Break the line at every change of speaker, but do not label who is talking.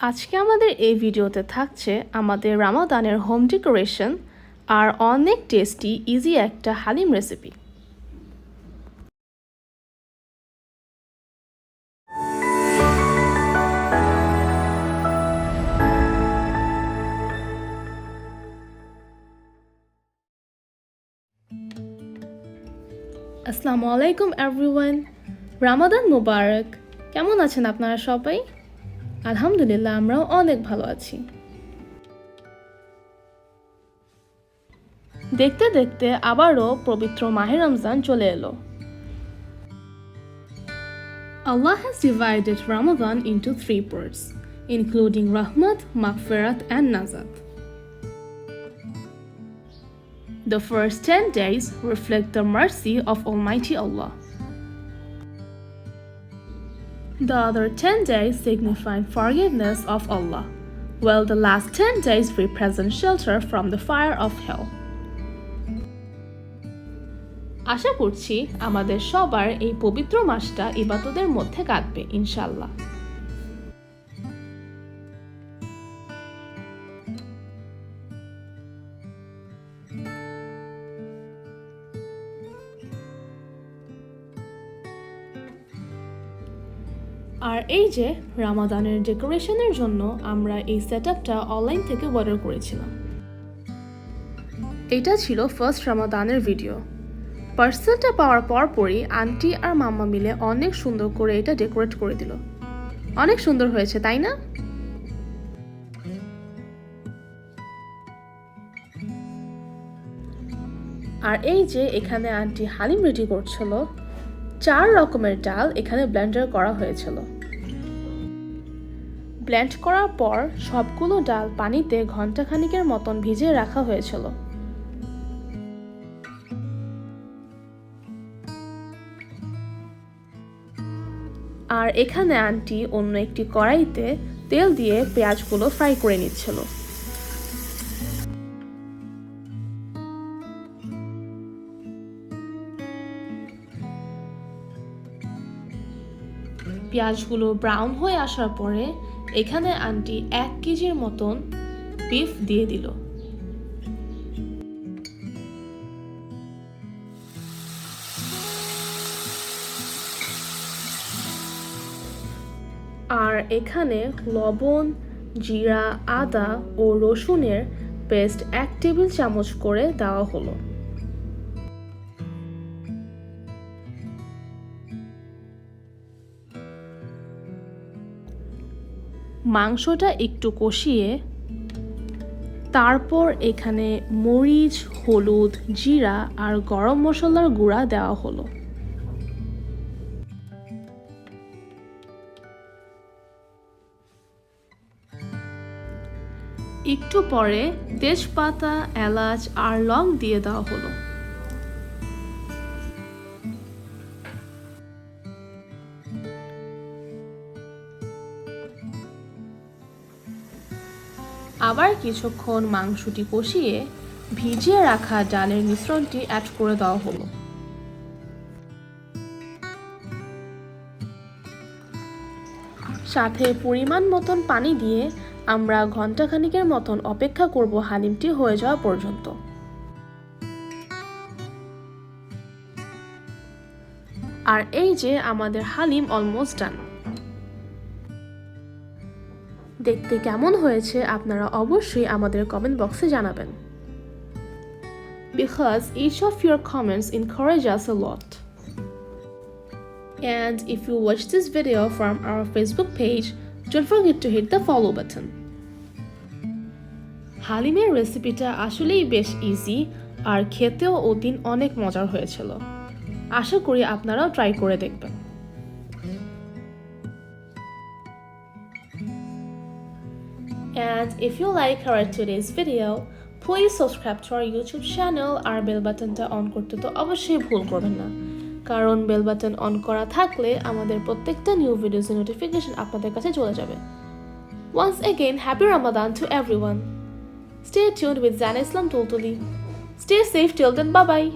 আজকে আমাদের এই ভিডিওতে থাকছে আমাদের রামাদানের হোম ডেকোরেশন আর অনেক টেস্টি ইজি একটা হালিম রেসিপি। আসসালামু আলাইকুম এভরিওয়ান, রামাদান মুবারক। কেমন আছেন আপনারা সবাই? আলহামদুলিল্লাহ, আমরাও অনেক ভালো আছি। দেখতে দেখতে আবারও পবিত্র মাহে রমজান চলে এলো। Allah has divided Ramadan into 3 parts, including Rahmat, Maghfirat and Nazat. The first 10 days reflect the mercy of Almighty Allah. The other 10 days signify forgiveness of Allah, while the last 10 days represent shelter from the fire of hell. আশা করছি আমাদের সবার এই পবিত্র মাসটা ইবাদতের মধ্যে কাটবে ইনশাআল্লাহ। আর এই যে রামাদানের ডেকোরেশনের জন্য আমরা এই সেটআপটা অনলাইন থেকে অর্ডার করেছিলাম। এটা ছিল ফার্স্ট রামাদানের ভিডিও। পার্সেলটা পাওয়ার পরপরই আন্টি আর মাম্মা মিলে অনেক সুন্দর করে এটা ডেকোরেট করে দিল। অনেক সুন্দর হয়েছে, তাই না? আর এই যে এখানে আন্টি হালিম রেডি করছিল। 4 রকমের ডাল এখানে ব্লেন্ডার করা হয়েছিল। ব্লেন্ড করার পর সবগুলো ডাল পানিতে ঘন্টাখানিকের মতন ভিজিয়ে রাখা হয়েছিল। আর এখানে আন্টি অন্য একটি কড়াইতে তেল দিয়ে পেঁয়াজগুলো ফ্রাই করে নিচ্ছিল। পেঁয়াজগুলো ব্রাউন হয়ে আসার পরে এখানে আন্টি 1 কেজির মতন বিফ দিয়ে দিল। আর এখানে লবণ, জিরা, আদা ও রসুনের পেস্ট 1 টেবিল চামচ করে দেওয়া হলো। মাংসটা একটু কষিয়ে তারপর এখানে মরিচ, হলুদ, জিরা আর গরম মশলার গুঁড়া দেওয়া হলো। একটু পরে তেজপাতা, এলাচ আর লং দিয়ে দেওয়া হলো। আবার কিছুক্ষণ মাংসটি কষিয়ে ভিজিয়ে রাখা ডালের মিশ্রণটি অ্যাড করে দেওয়া হলো। সাথে পরিমাণ মতন পানি দিয়ে আমরা ঘন্টাখানিকের মতন অপেক্ষা করব হালিমটি হয়ে যাওয়া পর্যন্ত। আর এই যে আমাদের হালিম অলমোস্ট ডান। দেখতে কেমন হয়েছে আপনারা অবশ্যই আমাদের কমেন্ট বক্সে জানাবেন, because each of your comments encourage us a lot. And if you watch this video from our Facebook page, don't forget to hit the follow button. হালিমের রেসিপিটা আসলেই বেশ ইজি আর খেতেও ওদিন অনেক মজার হয়েছিল। আশা করি আপনারাও ট্রাই করে দেখবেন। And if you like our today's video, please subscribe to our YouTube channel আর বেল বাটনটা অন করতে তো অবশ্যই ভুল করবেন না, কারণ বেল বাটন অন করা থাকলে আমাদের প্রত্যেকটা নিউ ভিডিওসের নোটিফিকেশন আপনাদের কাছে চলে যাবে। Once again, happy Ramadan to everyone. Stay tuned with Zana Islam Tultuli. Stay safe till then, bye bye.